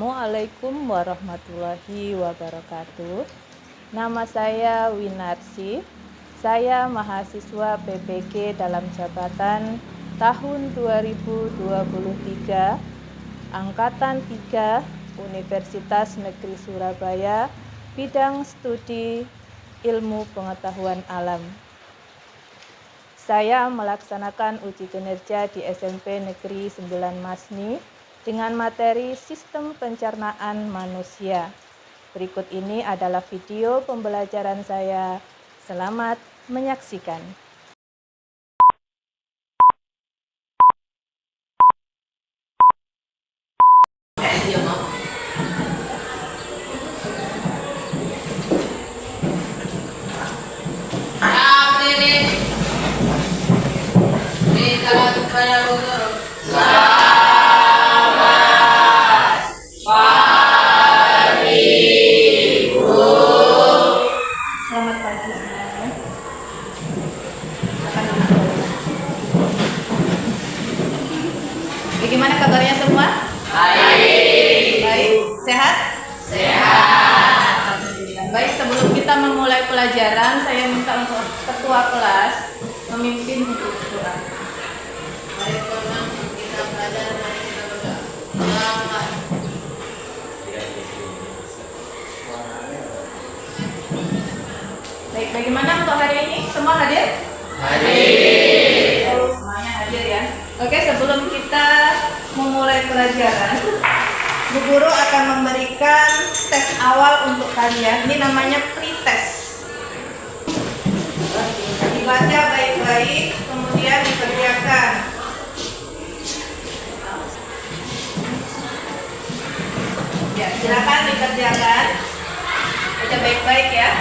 Assalamualaikum warahmatullahi wabarakatuh. Nama saya Winarsi. Saya mahasiswa PPG dalam jabatan tahun 2023, Angkatan 3, Universitas Negeri Surabaya, bidang studi Ilmu Pengetahuan Alam. Saya melaksanakan uji kinerja di SMP Negeri 9 Masni dengan materi Sistem Pencernaan Manusia. Berikut ini adalah video pembelajaran saya. Selamat menyaksikan. Selamat pagi semuanya. Bagaimana kabarnya semua? Baik. Baik. Sehat? Sehat. Alhamdulillah. Baik, sebelum kita memulai pelajaran, saya minta untuk ketua kelas memimpin untuk doa. Mari kita belajar, mari kita berdoa. Baik, bagaimana untuk hari ini? Semua hadir? Hadir. Semuanya hadir ya. Oke, sebelum kita memulai pelajaran, Bu Guru akan memberikan tes awal untuk kalian. Ini namanya pretest. Dibaca baik-baik, kemudian dikerjakan. Ya, silakan dikerjakan. Baca baik-baik ya.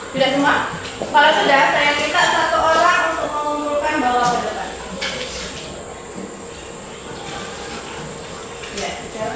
Sudah semua? Kalau sudah, saya minta satu orang untuk mengumpulkan bawah ke depan. Ya, sudah.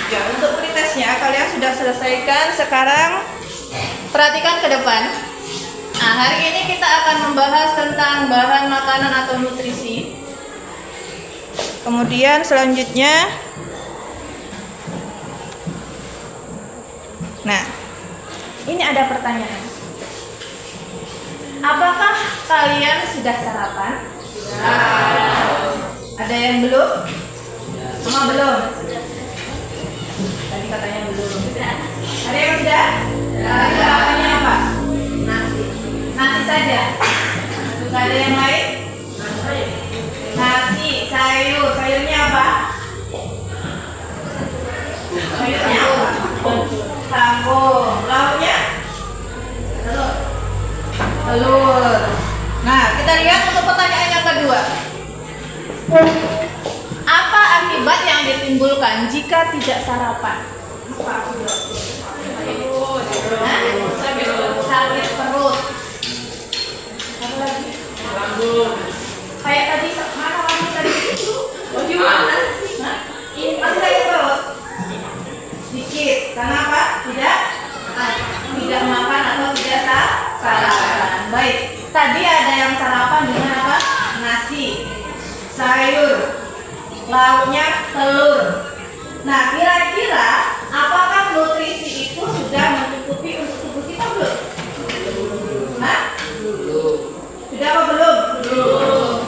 Ya, untuk pretestnya kalian sudah selesaikan. Sekarang perhatikan ke depan. Nah, hari ini kita akan membahas tentang bahan makanan atau nutrisi. Kemudian selanjutnya, nah, ini ada pertanyaan. Apakah kalian sudah sarapan? Ada yang belum? Semua belum? Tadi katanya belum. Ada yang sudah? Sarapannya apa? Nasi. Nasi saja. Tidak ada yang lain? Nasi, sayur. Sayurnya apa? Sayurnya apa? Kangkung. Lauknya? Telur. Nah, kita lihat untuk pertanyaan yang kedua. Apa akibat yang ditimbulkan jika tidak sarapan? Sakit perut. Apa lagi? Kayak tadi, mana wangi tadi itu? Gimana? Masih sakit perut? Sedikit. Karena apa? Tidak makan atau tidak sarapan. Baik. Tadi ada yang sarapan dengan apa? Nasi, sayur, lauknya telur. Nah, kira-kira apakah nutrisi itu sudah mencukupi untuk tubuh kita belum? Hah? Sudah apa belum? Belum.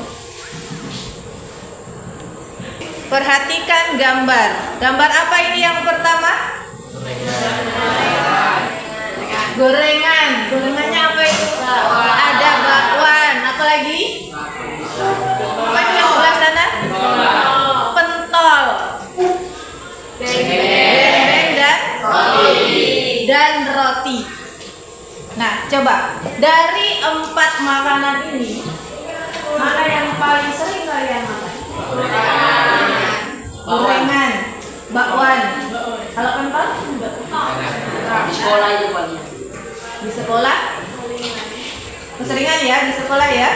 Perhatikan gambar. Gambar apa ini yang pertama? Gorengan. Gorengannya apa itu? Ada bakwan. Apa lagi? Apa itu yang sebelah sana? Pentol. Beng-beng dan roti. Nah, coba dari 4 makanan ini, mana yang paling sering kalian makan? Gorengan, bakwan. Kalau kental? Di sekolah itu banyak. Di sekolah? Keseringan ya di sekolah ya?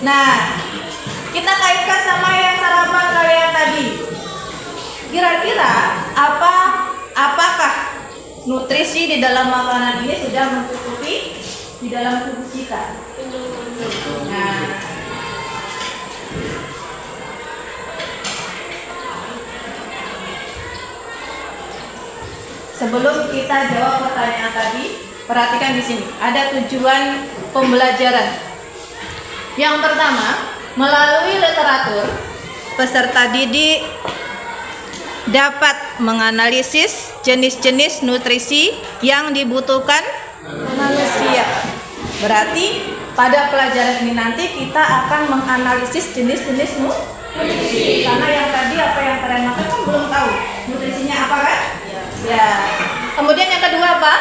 Nah, kita kaitkan sama yang sarapan kalian tadi. Kira-kira apakah nutrisi di dalam makanan ini sudah mencukupi di dalam tubuh kita? Nah, sebelum kita jawab pertanyaan tadi, perhatikan di sini. Ada tujuan pembelajaran. Yang pertama, melalui literatur, peserta didik dapat menganalisis jenis-jenis nutrisi yang dibutuhkan manusia. Berarti pada pelajaran ini nanti kita akan menganalisis jenis-jenis nutrisi. Karena yang tadi apa yang kalian makan kan belum tahu nutrisinya apa kan? Ya. Kemudian yang kedua apa?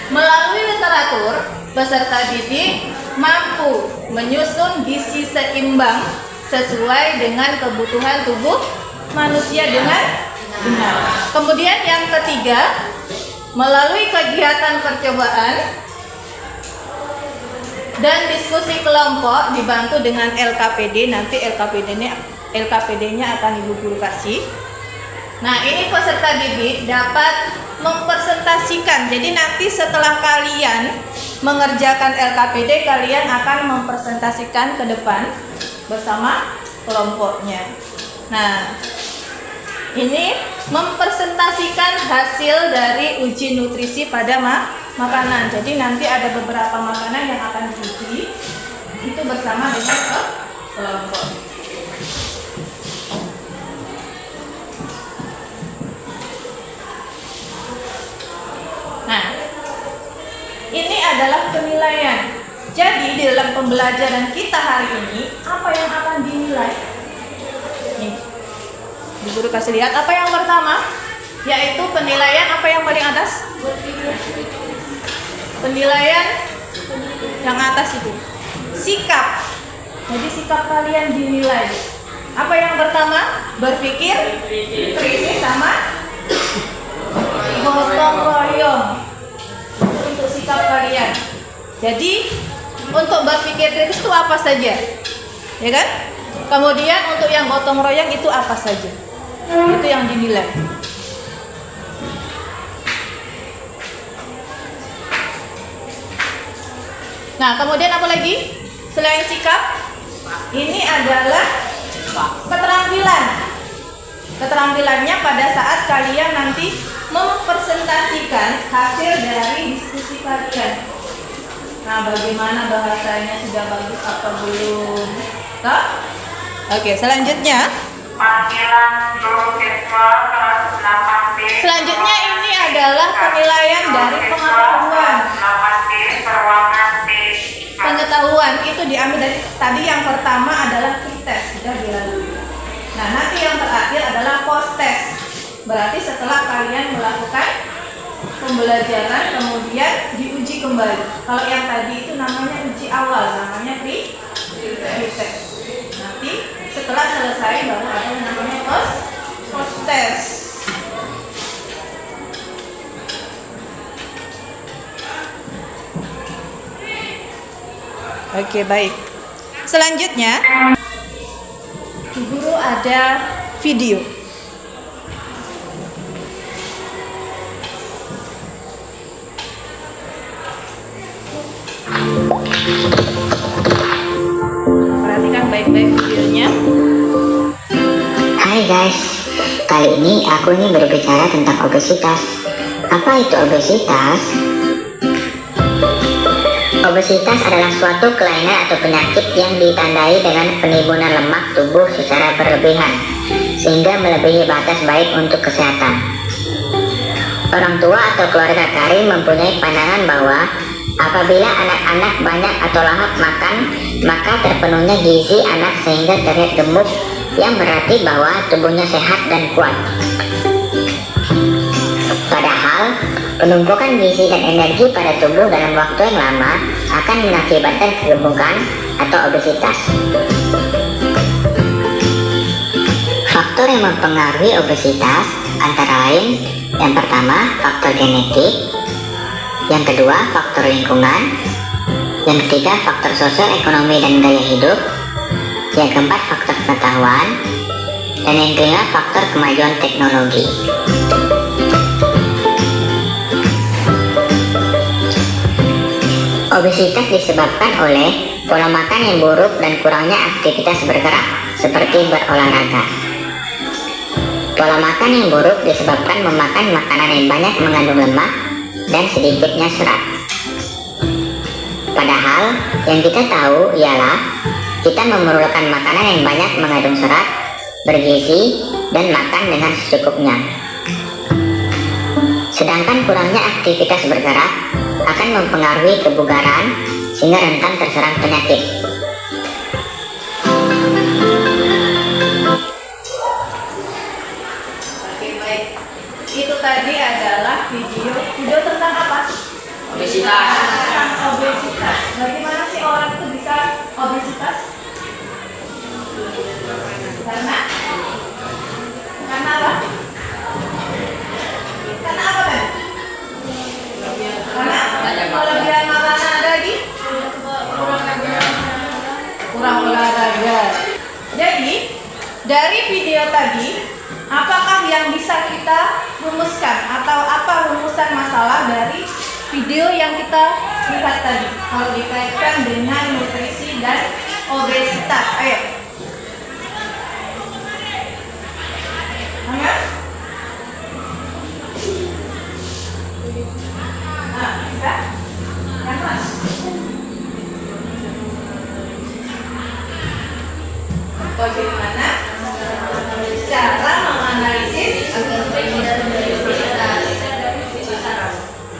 Melalui literatur, peserta didik mampu menyusun gizi seimbang sesuai dengan kebutuhan tubuh manusia dengan benar. Kemudian yang ketiga, melalui kegiatan percobaan dan diskusi kelompok dibantu dengan LKPD, nanti LKPD-nya akan Ibu Guru kasih. Nah, ini peserta didik dapat mempresentasikan. Jadi nanti setelah kalian mengerjakan LKPD, kalian akan mempresentasikan ke depan bersama kelompoknya. Nah, ini mempresentasikan hasil dari uji nutrisi pada makanan. Jadi nanti ada beberapa makanan yang akan diuji itu bersama dengan kelompok. Nah, ini adalah penilaian. Jadi di dalam pembelajaran kita hari ini, apa yang akan dinilai? Nih, Ibu Guru kasih lihat apa yang pertama, yaitu penilaian apa yang paling atas? Penilaian yang atas itu sikap. Jadi sikap kalian dinilai. Apa yang pertama? Berpikir kritis sama gotong royong. Untuk sikap kalian. Jadi untuk berpikir kritis itu apa saja, ya kan? Kemudian untuk yang gotong royong itu apa saja? Itu yang dinilai. Nah, kemudian apa lagi? Selain sikap, ini adalah keterampilan. Keterampilannya pada saat kalian nanti mempresentasikan hasil dari diskusi kalian. Nah, bagaimana bahasanya, sudah bagus apa belum? Toh? Oke, selanjutnya. Selanjutnya ini adalah penilaian dari pengetahuan. Pengetahuan itu diambil dari tadi yang pertama adalah pre-test, sudah dilalui. Nah, nanti yang terakhir adalah post-test. Berarti setelah kalian melakukan pembelajaran kemudian diuji kembali. Kalau yang tadi itu namanya uji awal, namanya pre-test. Nanti setelah selesai baru ada yang namanya post-test. Oke, baik. Selanjutnya, Guru ada video. Perhatikan baik-baik videonya. Hai guys, kali ini aku ingin berbicara tentang obesitas. Apa itu obesitas? Obesitas adalah suatu kelainan atau penyakit yang ditandai dengan penimbunan lemak tubuh secara berlebihan, sehingga melebihi batas baik untuk kesehatan. Orang tua atau keluarga Karim mempunyai pandangan bahwa apabila anak-anak banyak atau lahap makan, maka terpenuhnya gizi anak sehingga terlihat gemuk, yang berarti bahwa tubuhnya sehat dan kuat. Padahal Penumpukan gizi dan energi pada tubuh dalam waktu yang lama akan mengakibatkan kegemukan atau obesitas. Faktor yang mempengaruhi obesitas antara lain yang pertama faktor genetik, yang kedua faktor lingkungan, yang ketiga faktor sosial ekonomi dan gaya hidup, yang keempat faktor pengetahuan, dan yang kelima faktor kemajuan teknologi. Obesitas disebabkan oleh pola makan yang buruk dan kurangnya aktivitas bergerak seperti berolahraga. Pola makan yang buruk disebabkan memakan makanan yang banyak mengandung lemak dan sedikitnya serat. Padahal yang kita tahu ialah kita memerlukan makanan yang banyak mengandung serat, bergizi, dan makan dengan secukupnya. Sedangkan kurangnya aktivitas bergerak akan mempengaruhi kebugaran sehingga rentan terserang penyakit. Oke, baik. Itu tadi adalah video tentang apa? Obesitas. Tentang obesitas. Bagaimana sih orang itu bisa obesitas? Karena apa? Karena apa kan? Karena kelebihan makanan ada lagi? Kurang olahraga. Jadi dari video tadi, apakah yang bisa kita rumuskan atau apa rumusan masalah dari video yang kita lihat tadi kalau dikaitkan dengan nutrisi dan obesitas? Ayo. Ayo. Nah, bisa? Yang mas? Bagaimana cara menganalisis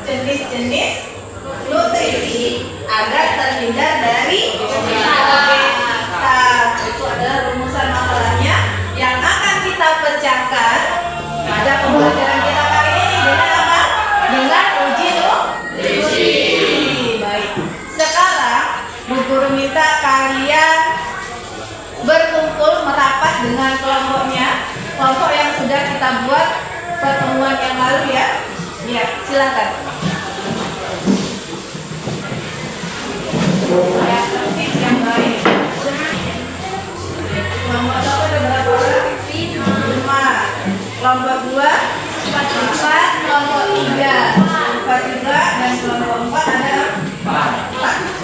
jenis-jenis nutrisi agar terhindar dari obesitas? Itu adalah rumusan masalahnya yang akan kita pecahkan pada pembelajaran kita kali ini dengan apa? Dengan uji nutrisi. Baik. Sekarang Bu Guru minta kalian berkumpul merapat dengan kelompoknya, kelompok yang sudah kita buat pertemuan yang lalu ya. Ya, silakan. Yang tertib, yang baik. Kelompok satu ada berapa orang? 5. Kelompok 2 4, kelompok 3 4 juga, dan kelompok 4 ada 4.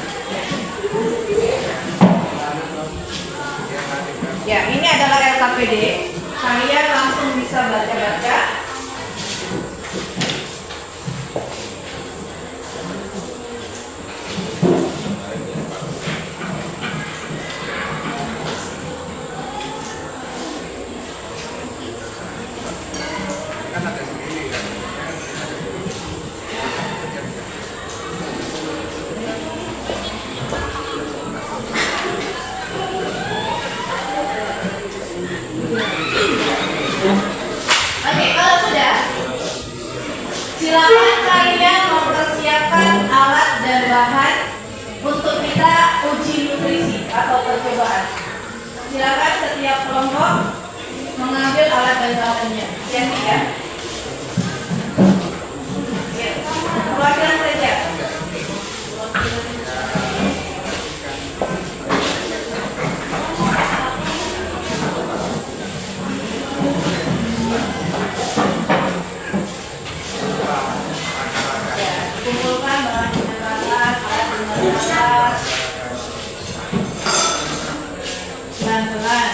Ya, ini adalah LKPD. Kalian langsung bisa baca-baca. Oke, kalau sudah, silakan kalian mempersiapkan alat dan bahan untuk kita uji nutrisi atau percobaan. Silakan setiap kelompok mengambil alat dan bahannya. Yang tiga. Perwakilan saja. Kumpulkan bahan-bahan alat. Pelan-pelan.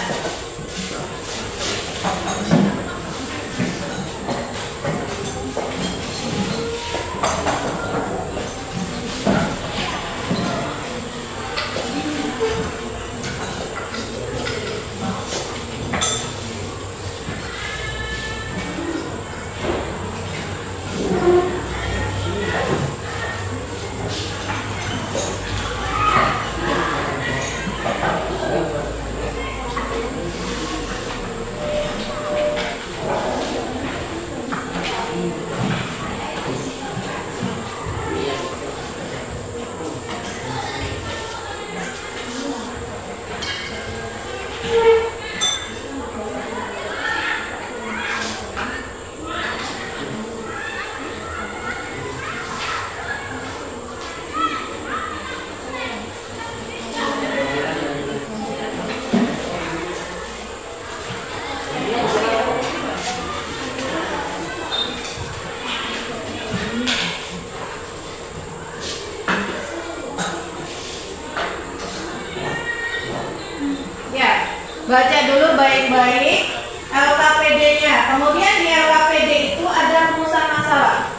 Baca dulu baik-baik LKPD-nya. Kemudian di LKPD itu ada rumusan masalah.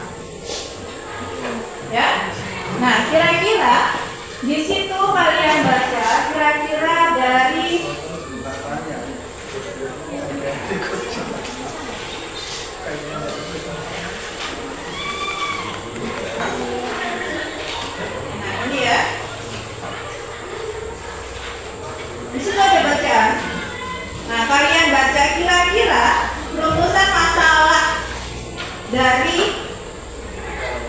Ya. Nah, kira-kira di situ kalian baca kira-kira dari ini ya. Di situ ada bacaan. Nah, kalian baca kira-kira rumusan masalah dari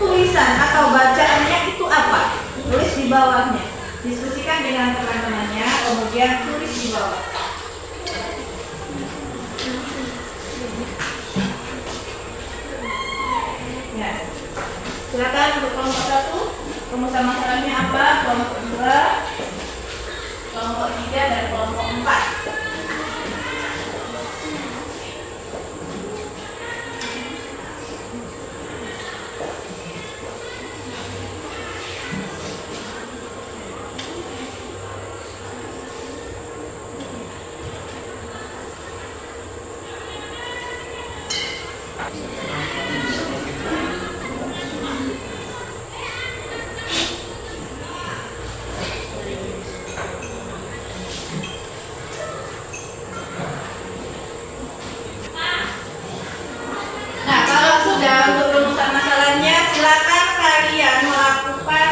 tulisan atau bacaannya itu apa? Tulis di bawahnya. Diskusikan dengan teman-temannya, kemudian tulis di bawah. Ya. Silakan untuk kelompok 1, rumusan masalahnya apa? Kelompok 2, kelompok 3, dan kelompok 4. Nah, kalau sudah untuk rumusan masalahnya, silakan kalian melakukan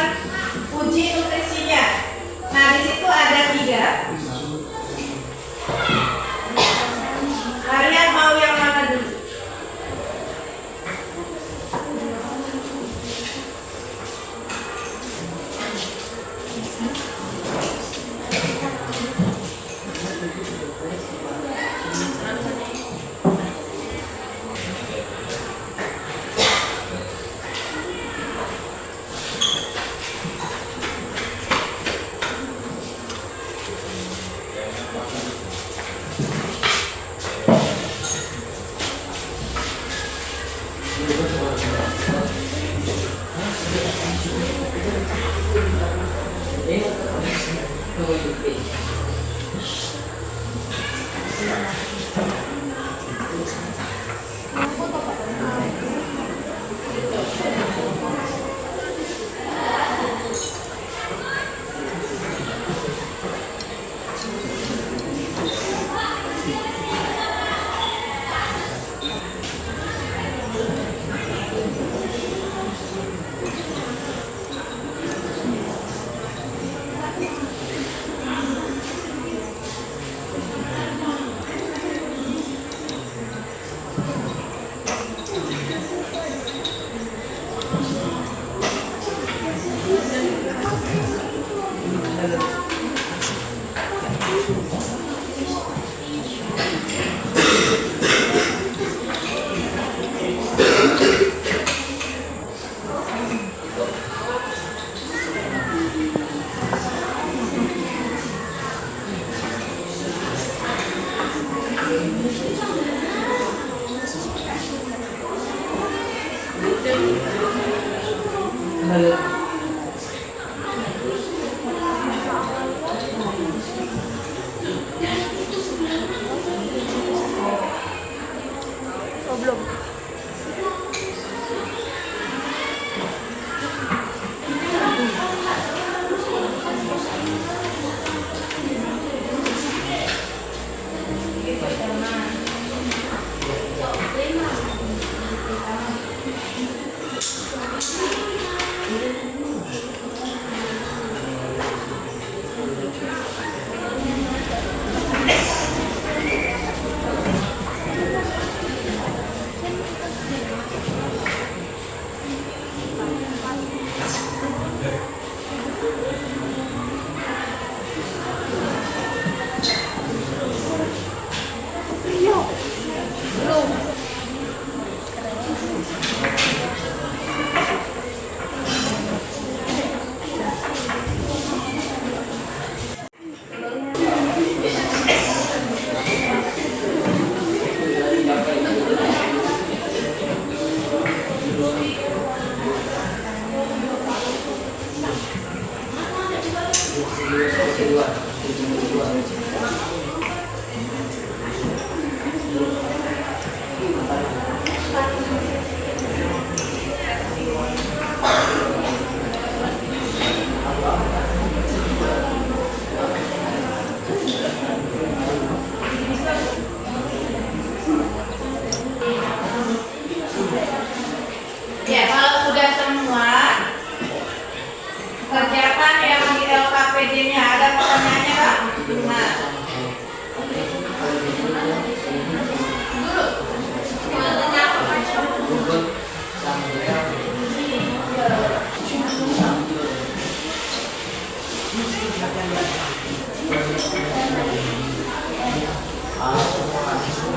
uji nutrisinya. Nah, di situ ada 3. Kalian mau yang mana dulu?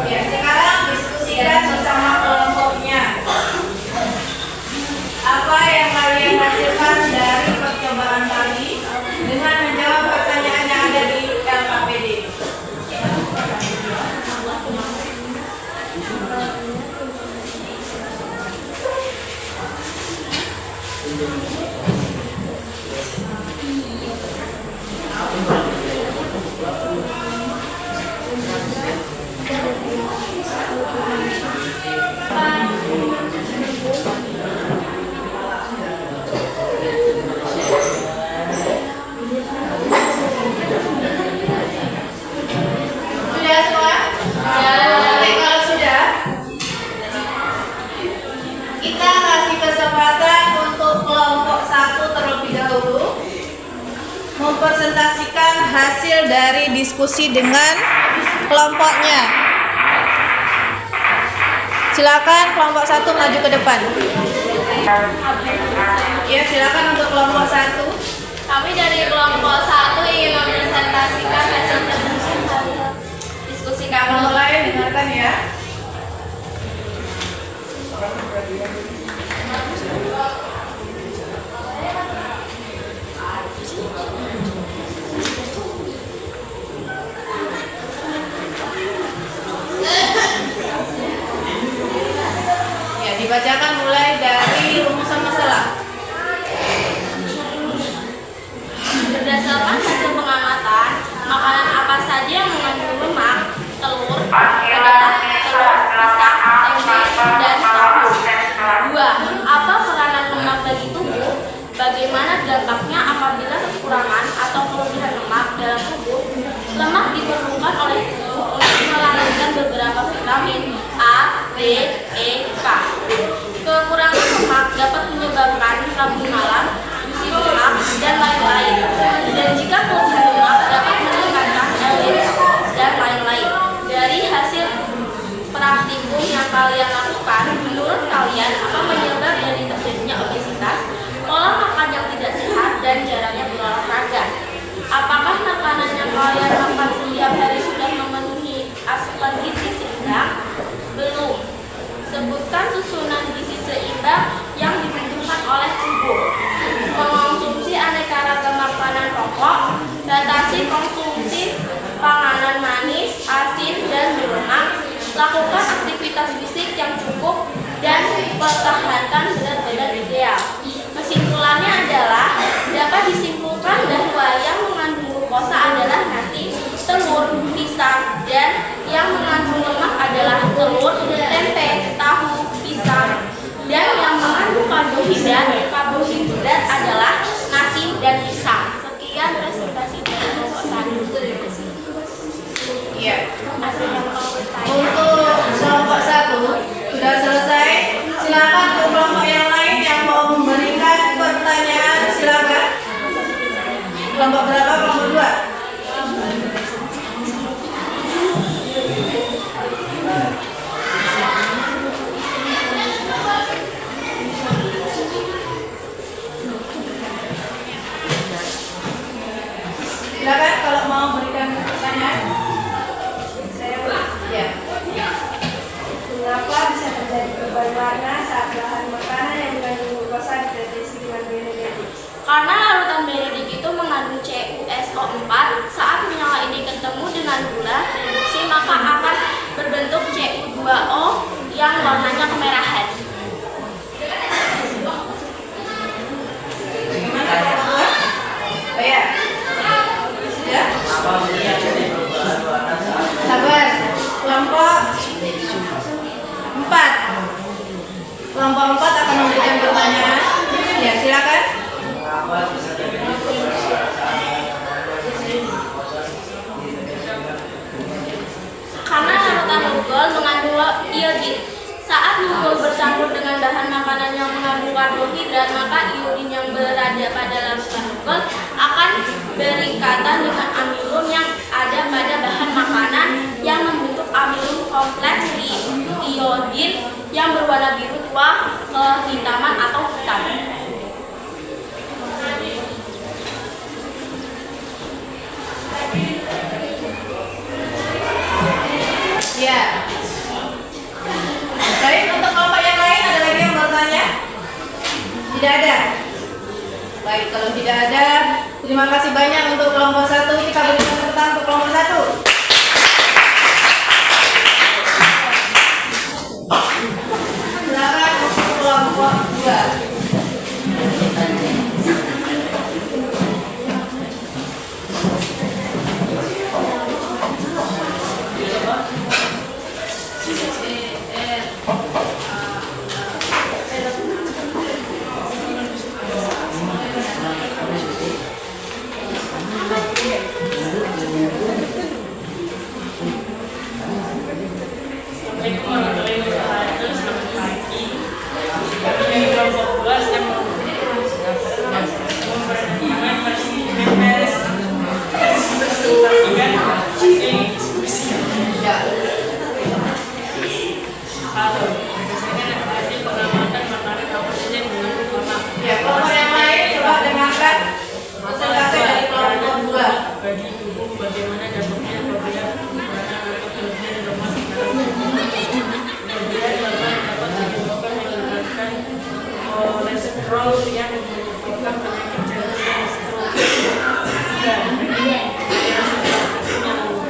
Ya, sekarang diskusikan bersama kelompoknya. Apa yang kalian hasilkan dari percobaan tadi dengan menjawab pertanyaan yang ada di LKPD? Sudah semua? Oke, kalau sudah, kita kasih kesempatan untuk kelompok 1 terlebih dahulu mempresentasikan hasil dari diskusi dengan kelompoknya. Silakan kelompok 1 maju ke depan. Ya, silakan untuk kelompok 1. Kami dari kelompok 1 ingin mempresentasikan hasil diskusi kami. Kalau mulai dengarkan ya. Ya, dibacakan mulai dari rumusan masalah. Berdasarkan hasil pengamatan, makanan apa saja yang mengandung lemak, telur adalah telur, pisang, tempe, dan tahu. 2. Apa peranan lemak bagi tubuh? Bagaimana dampaknya apabila kekurangan atau kelebihan lemak dalam tubuh? Lemak diperlukan oleh tubuh untuk melahirkan beberapa vitamin A, B, E, K. Kekurangan lemak dapat menyebabkan lambung malam, gusi lemak, dan lain-lain. Dan jika kelebihan lemak dapat meningkatkan LDL dan lain-lain. Dari hasil praktikum yang kalian lakukan, menurut kalian apa penyebab dari terjadinya obesitas, pola makan yang tidak sehat, dan jarangnya berolahraga? Apakah makanan yang kalian makan setiap hari sudah memenuhi asupan gizi seimbang? Belum. Sebutkan susunan gizi seimbang yang dibutuhkan oleh tubuh. Mengonsumsi aneka ragam makanan pokok, batasi konsumsi panganan manis, asin, dan berlemak, lakukan aktivitas fisik yang cukup, dan pertahankan berat badan ideal. Kesimpulannya adalah dapat disimpulkan bahwa yang mengandung glukosa adalah nasi, telur, pisang, dan yang mengandung lemak adalah telur, tempe, tahu, pisang, dan yang mengandung karbohidrat adalah nasi dan pisang. Sekian presentasi dari kelompok 1. Terima kasih. Iya. Ada yang mau bertanya? Untuk kelompok 1 sudah selesai. Silakan untuk kelompok yang lain yang mau memberikan pertanyaan, silakan. Kelompok berapa? Kelompok 2. Silakan kalau mau berikan pertanyaan. Ya. Mengapa bisa terjadi perubahan warna saat bahan makanan yang mengandung glukosa dideteksi dengan benedict? Karena larutan benedict itu mengandung CuSO4, saat mineral ini ketemu dengan gula reduksi maka akan berbentuk Cu2O yang warnanya kemerahan. Bagaimana kelompok 2? Bayar. Ya? Sabar. Kelompok 4. Kelompok 4 akan memberikan pertanyaan. Ya, silakan. Karena larutan nugol mengandung iodin. Saat nugol bercampur dengan bahan makanan yang mengandung karbohidrat, maka iodin yang berada pada larutan nugol akan berikatan dengan amilum yang ada pada bahan makanan yang membentuk amilum kompleks iodin yang berwarna biru tua, kehitaman atau hitam. Baik, kalau tidak ada, terima kasih banyak untuk kelompok 1. Kita berikan tepuk tangan untuk kelompok 1. Silakan untuk kelompok 2. Ya, kelompok yang lain coba dengarkan presentasi dari kelompok 2. Bagi tubuh bagaimana dapatnya apabila kemudian lemak dapat menyebabkan menyebabkan kolesterol yang menyebabkan penyakit jantung dan stroke. Dan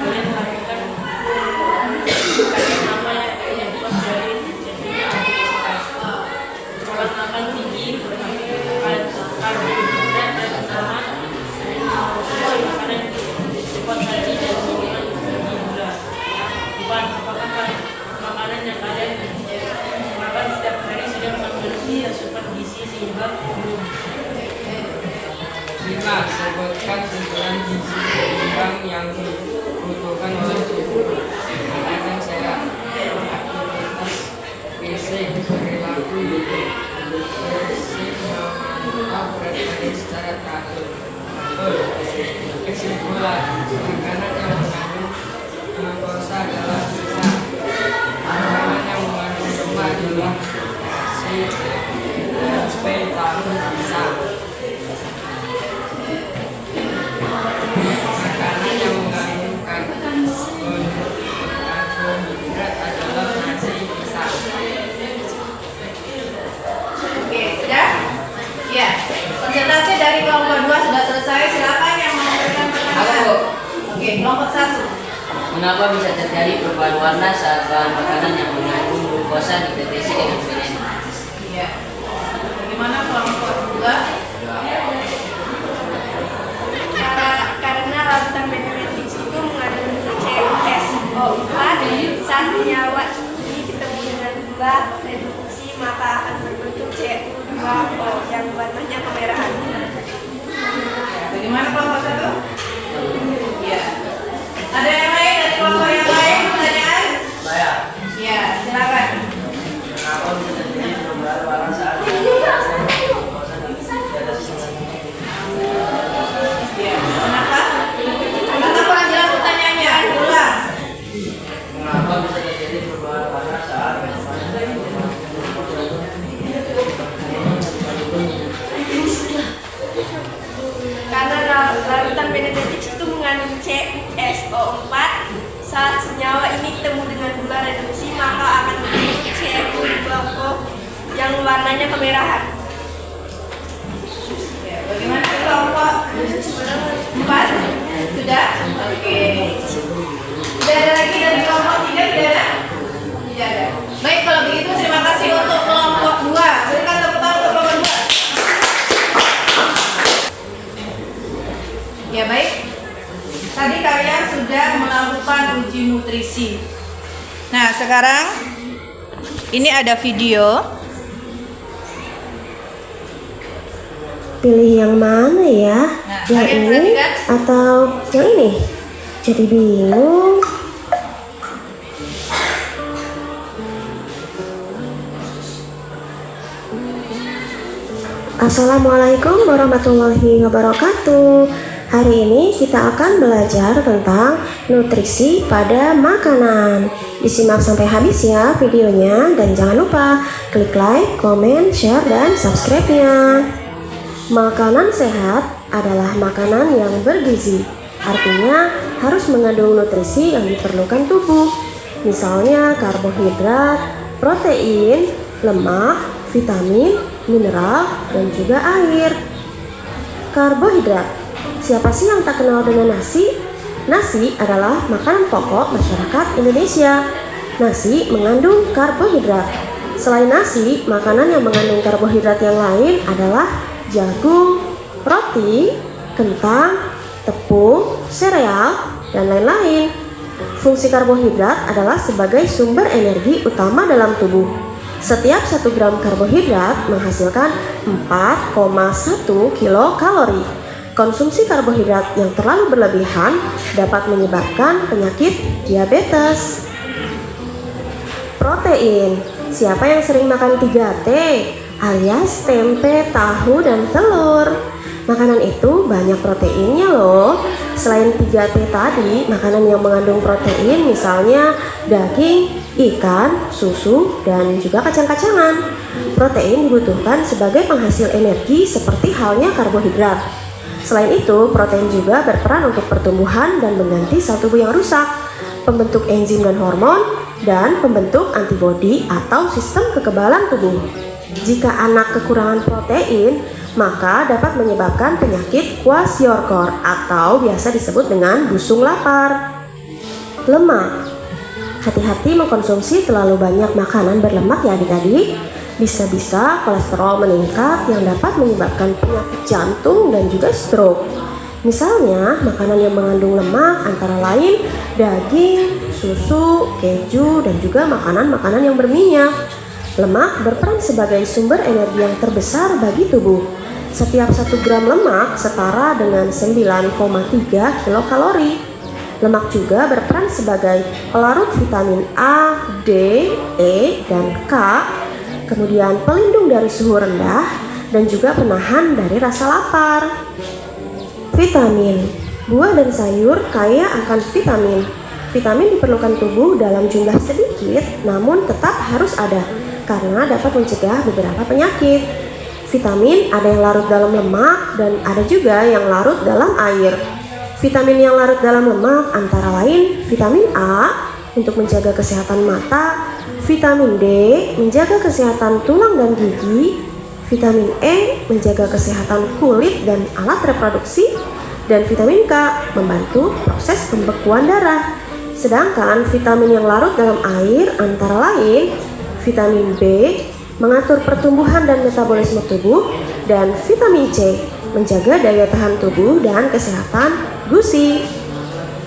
boleh melakukan apa yang penyebab dari terjadinya obesitas. Pola makan tinggi karbohidrat dan utama sering mengonsumsi makanan cepat saji dan minuman tinggi gula. Bukan apakah makanan yang kalian makan setiap hari sudah memenuhi asupan gizi sehingga belum. 5. Sebutkan suntikan gizi seimbang yang dibutuhkan oleh tubuh. Makanan sehat, aktivitas fisik, perilaku hidup, bersih, memantau berat badan secara teratur. Kesimpulan, makanan yang mengandung glukosa adalah sisa. Makanan yang mengandung lemak adalah nasi, tempe, tahu, pisang. Makanan yang mengandung karbohidrat adalah nasi, pisang. Oke, sudah? Ya, presentasi dari kelompok 2 sudah selesai. Silakan yang mau memberikan pertanyaan. Aku. Oke, kelompok 1. Mengapa bisa terjadi perubahan warna saat bahan makanan yang mengandung glukosa dideteksi dengan benen? Iya. Bagaimana kelompok 2? Karena larutan benefits itu mengandung CSO4 saat senyawa ini ketemu dengan gula reduksi maka akan membentuk CU2O yang warnanya kemerahan. Bagaimana kelompok 1? Iya. Ada yang lain dari kelompok yang lain pertanyaan? Saya. Iya, silakan. Kenapa bisa terjadi perubahan warna saat Iya. Kenapa? Kata kurang jelas pertanyaannya. Ulang. Mengapa bisa terjadi perubahan warna saat Karena larutan benefits itu mengandung CSO4 saat senyawa ini ketemu dengan gula reduksi maka akan membentuk CU2O yang warnanya kemerahan. Ya, bagaimana kelompok 4? Sudah? Oke. Tidak ada lagi dari kelompok 3? Tidak ada? Tidak ada. Baik, kalau begitu terima kasih untuk kelompok 2. Berikan tepuk tangan untuk kelompok 2. Ya baik. Tadi kalian sudah melakukan uji nutrisi. Nah, sekarang ini ada video. Pilih yang mana ya? Nah, Yang kalian ini perhatikan. atau yang ini? Jadi bingung. Assalamualaikum warahmatullahi wabarakatuh. Hari ini kita akan belajar tentang nutrisi pada makanan. Disimak sampai habis ya videonya, dan jangan lupa klik like, komen, share, dan subscribe-nya. Makanan sehat adalah makanan yang bergizi. Artinya harus mengandung nutrisi yang diperlukan tubuh. Misalnya karbohidrat, protein, lemak, vitamin, mineral, dan juga air. karbohidrat. Siapa sih yang tak kenal dengan nasi? Nasi adalah makanan pokok masyarakat Indonesia. Nasi mengandung karbohidrat. Selain nasi, makanan yang mengandung karbohidrat yang lain adalah jagung, roti, kentang, tepung, sereal, dan lain-lain. Fungsi karbohidrat adalah sebagai sumber energi utama dalam tubuh. Setiap 1 gram karbohidrat menghasilkan 4,1 kilokalori. Konsumsi karbohidrat yang terlalu berlebihan dapat menyebabkan penyakit diabetes. Protein. Siapa yang sering makan 3T alias tempe, tahu, dan telur? Makanan itu banyak proteinnya loh. Selain 3T tadi, makanan yang mengandung protein misalnya daging, ikan, susu, dan juga kacang-kacangan. Protein dibutuhkan sebagai penghasil energi seperti halnya karbohidrat. Selain itu, protein juga berperan untuk pertumbuhan dan mengganti sel tubuh yang rusak, pembentuk enzim dan hormon, dan pembentuk antibodi atau sistem kekebalan tubuh. Jika anak kekurangan protein, maka dapat menyebabkan penyakit kwashiorkor atau biasa disebut dengan busung lapar. Lemak. Hati-hati mengkonsumsi terlalu banyak makanan berlemak ya adik-adik. Bisa-bisa kolesterol meningkat yang dapat menyebabkan penyakit jantung dan juga stroke. Misalnya, makanan yang mengandung lemak antara lain daging, susu, keju, dan juga makanan-makanan yang berminyak. Lemak berperan sebagai sumber energi yang terbesar bagi tubuh. Setiap 1 gram lemak setara dengan 9,3 kilokalori. Lemak juga berperan sebagai pelarut vitamin A, D, E, dan K, kemudian pelindung dari suhu rendah, dan juga penahan dari rasa lapar. Vitamin. Buah dan sayur kaya akan vitamin. Vitamin diperlukan tubuh dalam jumlah sedikit, namun tetap harus ada, karena dapat mencegah beberapa penyakit. Vitamin ada yang larut dalam lemak dan ada juga yang larut dalam air. Vitamin yang larut dalam lemak antara lain vitamin A untuk menjaga kesehatan mata, vitamin D menjaga kesehatan tulang dan gigi, vitamin E menjaga kesehatan kulit dan alat reproduksi, dan vitamin K membantu proses pembekuan darah. Sedangkan vitamin yang larut dalam air antara lain vitamin B mengatur pertumbuhan dan metabolisme tubuh, dan vitamin C menjaga daya tahan tubuh dan kesehatan gusi.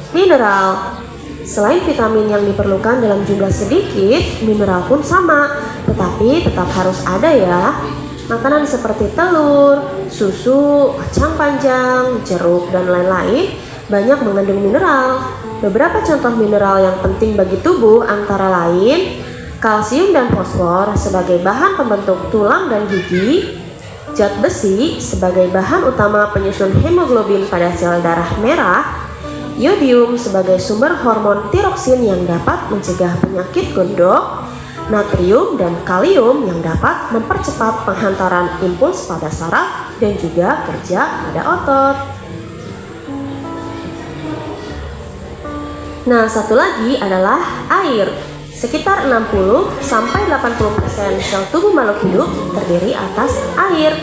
Mineral. Selain vitamin yang diperlukan dalam jumlah sedikit, mineral pun sama, tetapi tetap harus ada ya. Makanan seperti telur, susu, kacang panjang, jeruk, dan lain-lain banyak mengandung mineral. Beberapa contoh mineral yang penting bagi tubuh antara lain kalsium dan fosfor sebagai bahan pembentuk tulang dan gigi, zat besi sebagai bahan utama penyusun hemoglobin pada sel darah merah, yodium sebagai sumber hormon tiroksin yang dapat mencegah penyakit gondok, natrium dan kalium yang dapat mempercepat penghantaran impuls pada saraf dan juga kerja pada otot. Nah, satu lagi adalah air. Sekitar 60-80% sel tubuh makhluk hidup terdiri atas air.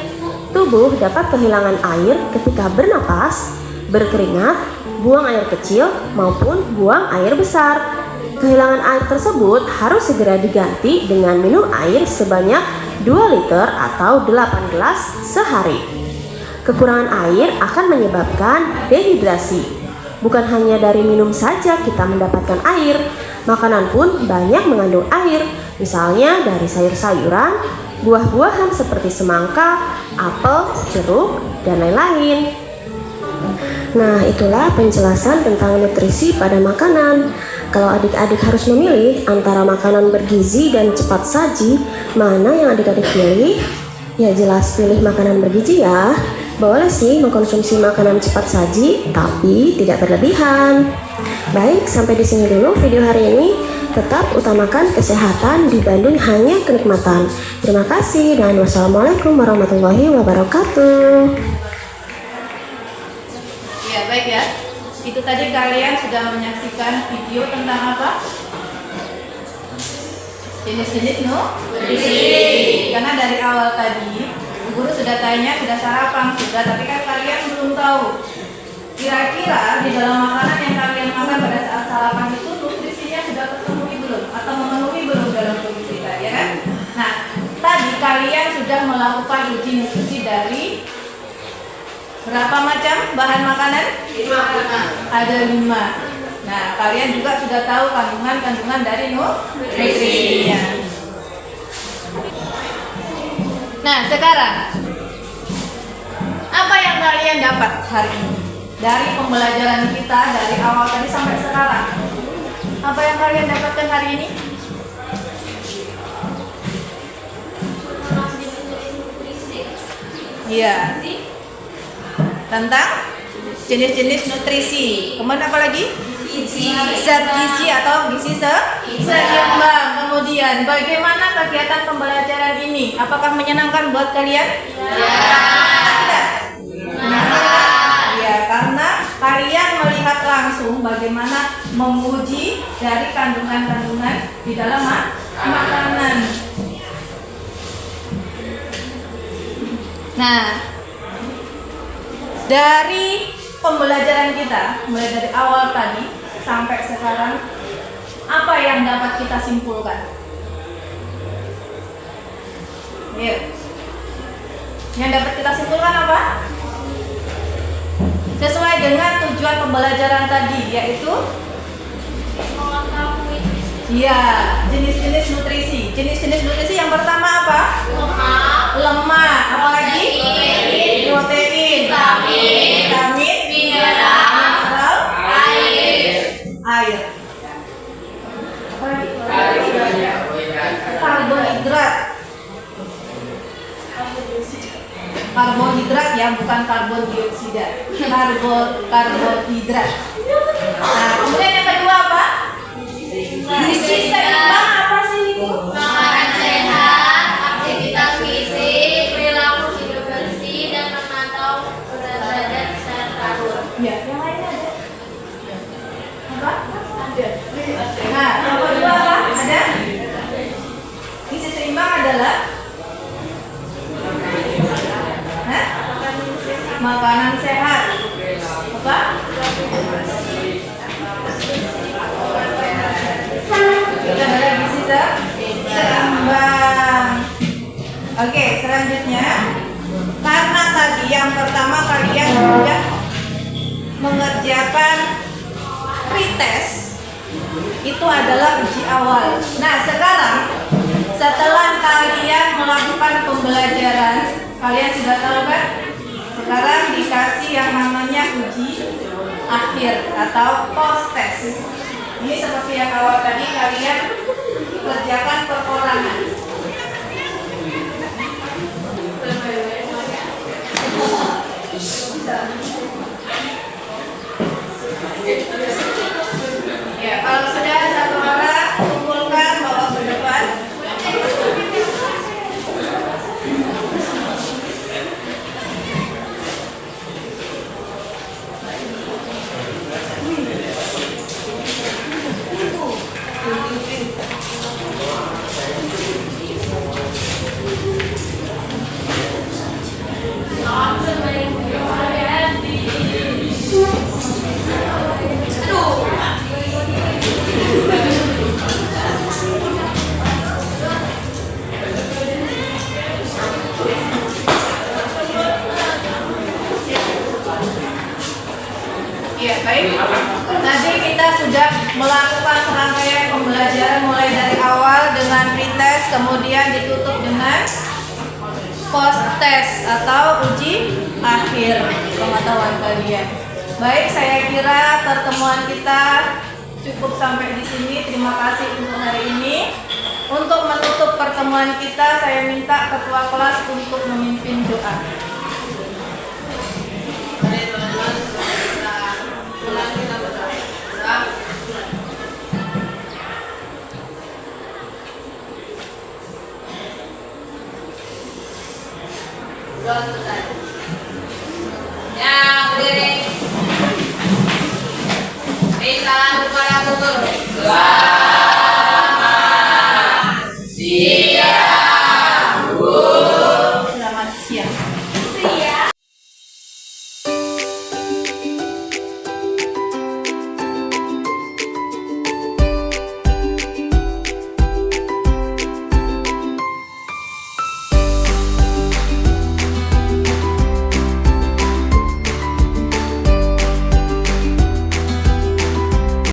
Tubuh dapat kehilangan air ketika bernapas, berkeringat, buang air kecil, maupun buang air besar. Kehilangan air tersebut harus segera diganti dengan minum air sebanyak 2 liter atau 8 gelas sehari. Kekurangan air akan menyebabkan dehidrasi. Bukan hanya dari minum saja kita mendapatkan air, makanan pun banyak mengandung air, misalnya dari sayur-sayuran, buah-buahan seperti semangka, apel, jeruk, dan lain-lain. Nah, itulah penjelasan tentang nutrisi pada makanan. Kalau adik-adik harus memilih antara makanan bergizi dan cepat saji, mana yang adik-adik pilih? Ya jelas pilih makanan bergizi ya. Boleh sih mengkonsumsi makanan cepat saji, tapi tidak berlebihan. Baik, sampai di sini dulu video hari ini. Tetap utamakan kesehatan dibanding hanya kenikmatan. Terima kasih dan wassalamualaikum warahmatullahi wabarakatuh. Ya, baik ya. Itu tadi kalian sudah menyaksikan video tentang apa? Jenis-jenis nutrisi. Karena dari awal tadi guru sudah tanya, sudah sarapan, sudah, tapi kan kalian belum tahu. Kira-kira di dalam makanan yang kalian makan pada saat sarapan itu nutrisinya sudah terpenuhi belum? Atau memenuhi belum dalam tubuh kita, ya kan? Nah, tadi kalian sudah melakukan uji nutrisi dari berapa macam bahan makanan? 5. Ada 5. Nah, kalian juga sudah tahu kandungan-kandungan dari nutrisinya. Nah, sekarang apa yang kalian dapat hari ini dari pembelajaran kita dari awal tadi sampai sekarang? Apa yang kalian dapatkan hari ini? Iya. Tentang jenis-jenis nutrisi. Kemudian apa lagi? Zat gizi atau gizi seimbang. Kemudian bagaimana kegiatan pembelajaran ini? Apakah menyenangkan buat kalian? Tidak. Ya, karena kalian melihat langsung bagaimana menguji dari kandungan-kandungan di dalam makanan. Nah, dari pembelajaran kita mulai dari awal tadi sampai sekarang, apa yang dapat kita simpulkan? Yuk. Yang dapat kita simpulkan apa? Sesuai dengan tujuan pembelajaran tadi, yaitu ya, jenis-jenis nutrisi. Jenis-jenis nutrisi yang pertama apa? Lemak. Apalagi? Protein. Vitamin. Mineral. Air. Apalagi? Karbohidrat. Karbohidrat ya, bukan karbon dioksida. Karbohidrat. Nah, kemudian yang kedua apa? Gizi seimbang. Apa sih itu? Makanan sehat, aktivitas fisik, perilaku hidup bersih, dan memantau berat badan secara teratur. Ya, yang lainnya ada. Apa? Ada. Nah, yang kedua apa? Ada? Gizi seimbang adalah makanan sehat. Apa? Kita ada gizi seimbang. Oke, selanjutnya, karena tadi yang pertama kalian sudah mengerjakan pretest, itu adalah uji awal. Nah, sekarang setelah kalian melakukan pembelajaran, kalian sudah tahu kan? Sekarang dikasih yang namanya uji akhir atau post test. Ini seperti yang awal tadi kalian kerjakan perorangan. Ya, kalau sudah satu orang kumpulkan bawa ke depan. Ya, baik. Tadi kita sudah melakukan serangkaian pembelajaran mulai dari awal dengan pretest, kemudian ditutup dengan post test atau uji akhir pengetahuan kalian. Baik, saya kira pertemuan kita cukup sampai di sini. Terima kasih untuk hari ini. Untuk menutup pertemuan kita, saya minta ketua kelas untuk memimpin doa. Ya, berdiri. Salam kepada guru.